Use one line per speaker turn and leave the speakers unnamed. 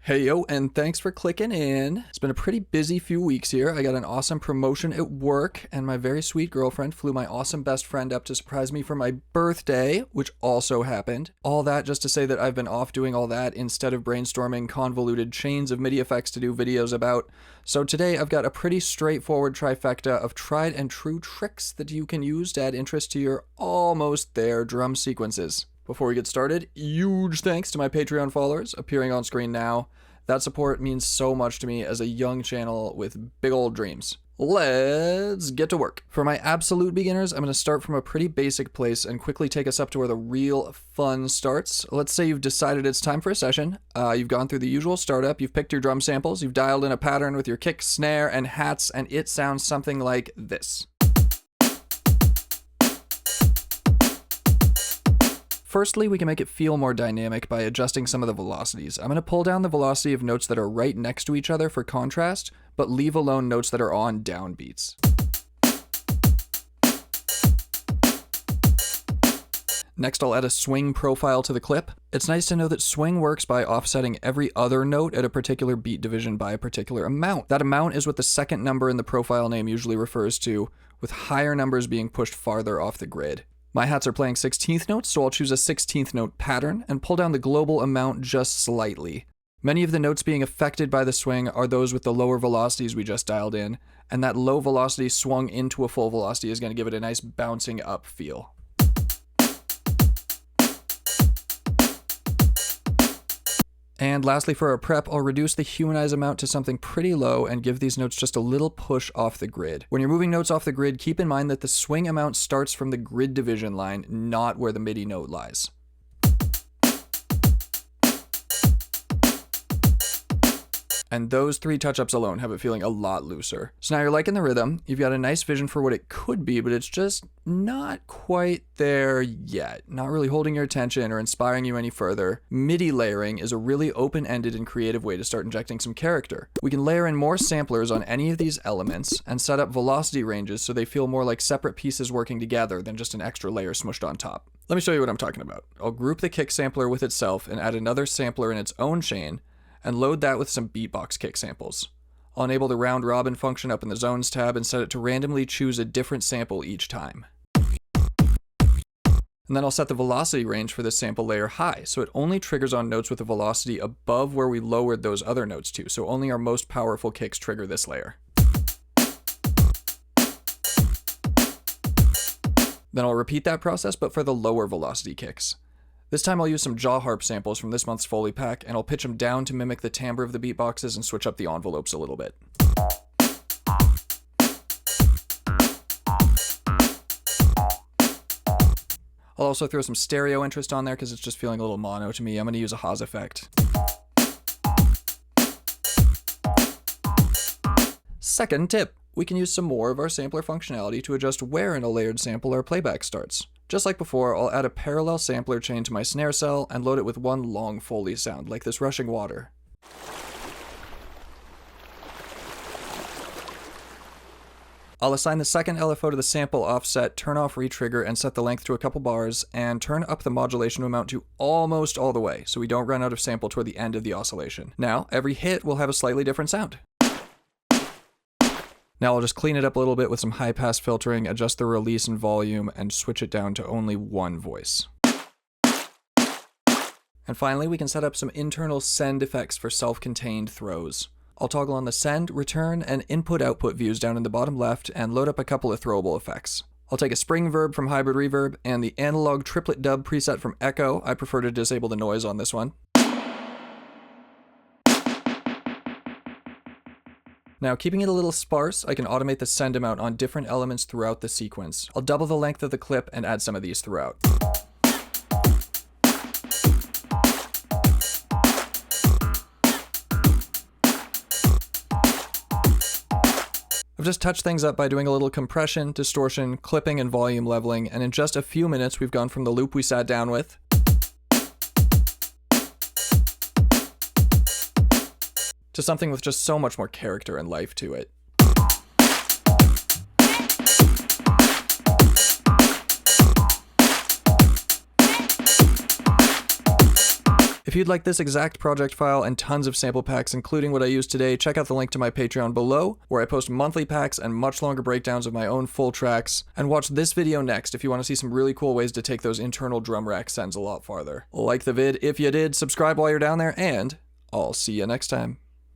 Hey yo, and thanks for clicking in. It's been a pretty busy few weeks here. I got an awesome promotion at work, and my very sweet girlfriend flew my awesome best friend up to surprise me for my birthday, which also happened. All that just to say that I've been off doing all that instead of brainstorming convoluted chains of MIDI effects to do videos about. So today I've got a pretty straightforward trifecta of tried and true tricks that you can use to add interest to your almost there drum sequences. Before we get started, huge thanks to my Patreon followers appearing on screen now. That support means so much to me as a young channel with big old dreams. Let's get to work. For my absolute beginners, I'm going to start from a pretty basic place and quickly take us up to where the real fun starts. Let's say you've decided it's time for a session. You've gone through the usual startup, you've picked your drum samples, you've dialed in a pattern with your kick, snare, and hats, and it sounds something like this. Firstly, we can make it feel more dynamic by adjusting some of the velocities. I'm going to pull down the velocity of notes that are right next to each other for contrast, but leave alone notes that are on downbeats. Next, I'll add a swing profile to the clip. It's nice to know that swing works by offsetting every other note at a particular beat division by a particular amount. That amount is what the second number in the profile name usually refers to, with higher numbers being pushed farther off the grid. My hats are playing 16th notes, so I'll choose a 16th note pattern and pull down the global amount just slightly. Many of the notes being affected by the swing are those with the lower velocities we just dialed in, and that low velocity swung into a full velocity is going to give it a nice bouncing up feel. And lastly, for our prep, I'll reduce the humanize amount to something pretty low and give these notes just a little push off the grid. When you're moving notes off the grid, keep in mind that the swing amount starts from the grid division line, not where the MIDI note lies. And those three touch-ups alone have it feeling a lot looser. So now you're liking the rhythm, you've got a nice vision for what it could be, but it's just not quite there yet. Not really holding your attention or inspiring you any further. MIDI layering is a really open-ended and creative way to start injecting some character. We can layer in more samplers on any of these elements and set up velocity ranges so they feel more like separate pieces working together than just an extra layer smushed on top. Let me show you what I'm talking about. I'll group the kick sampler with itself and add another sampler in its own chain, and load that with some beatbox kick samples. I'll enable the round robin function up in the zones tab and set it to randomly choose a different sample each time. And then I'll set the velocity range for this sample layer high, so it only triggers on notes with a velocity above where we lowered those other notes to, so only our most powerful kicks trigger this layer. Then I'll repeat that process, but for the lower velocity kicks. This time I'll use some jaw harp samples from this month's Foley pack, and I'll pitch them down to mimic the timbre of the beatboxes and switch up the envelopes a little bit. I'll also throw some stereo interest on there because it's just feeling a little mono to me. I'm going to use a Haas effect. Second tip, we can use some more of our sampler functionality to adjust where in a layered sample our playback starts. Just like before, I'll add a parallel sampler chain to my snare cell and load it with one long Foley sound, like this rushing water. I'll assign the second LFO to the sample offset, turn off retrigger, and set the length to a couple bars, and turn up the modulation amount to almost all the way, so we don't run out of sample toward the end of the oscillation. Now, every hit will have a slightly different sound. Now I'll just clean it up a little bit with some high-pass filtering, adjust the release and volume, and switch it down to only one voice. And finally, we can set up some internal send effects for self-contained throws. I'll toggle on the send, return, and input-output views down in the bottom left, and load up a couple of throwable effects. I'll take a spring verb from Hybrid Reverb, and the analog triplet dub preset from Echo. I prefer to disable the noise on this one. Now, keeping it a little sparse, I can automate the send amount on different elements throughout the sequence. I'll double the length of the clip and add some of these throughout. I've just touched things up by doing a little compression, distortion, clipping, and volume leveling, and in just a few minutes we've gone from the loop we sat down with to something with just so much more character and life to it. If If you'd like this exact project file and tons of sample packs, including what I used today, check out the link to my Patreon below, where I post monthly packs and much longer breakdowns of my own full tracks. And watch this video next if you want to see some really cool ways to take those internal drum rack sends a lot farther. Like the vid if you did, subscribe while you're down there, and I'll see you next time.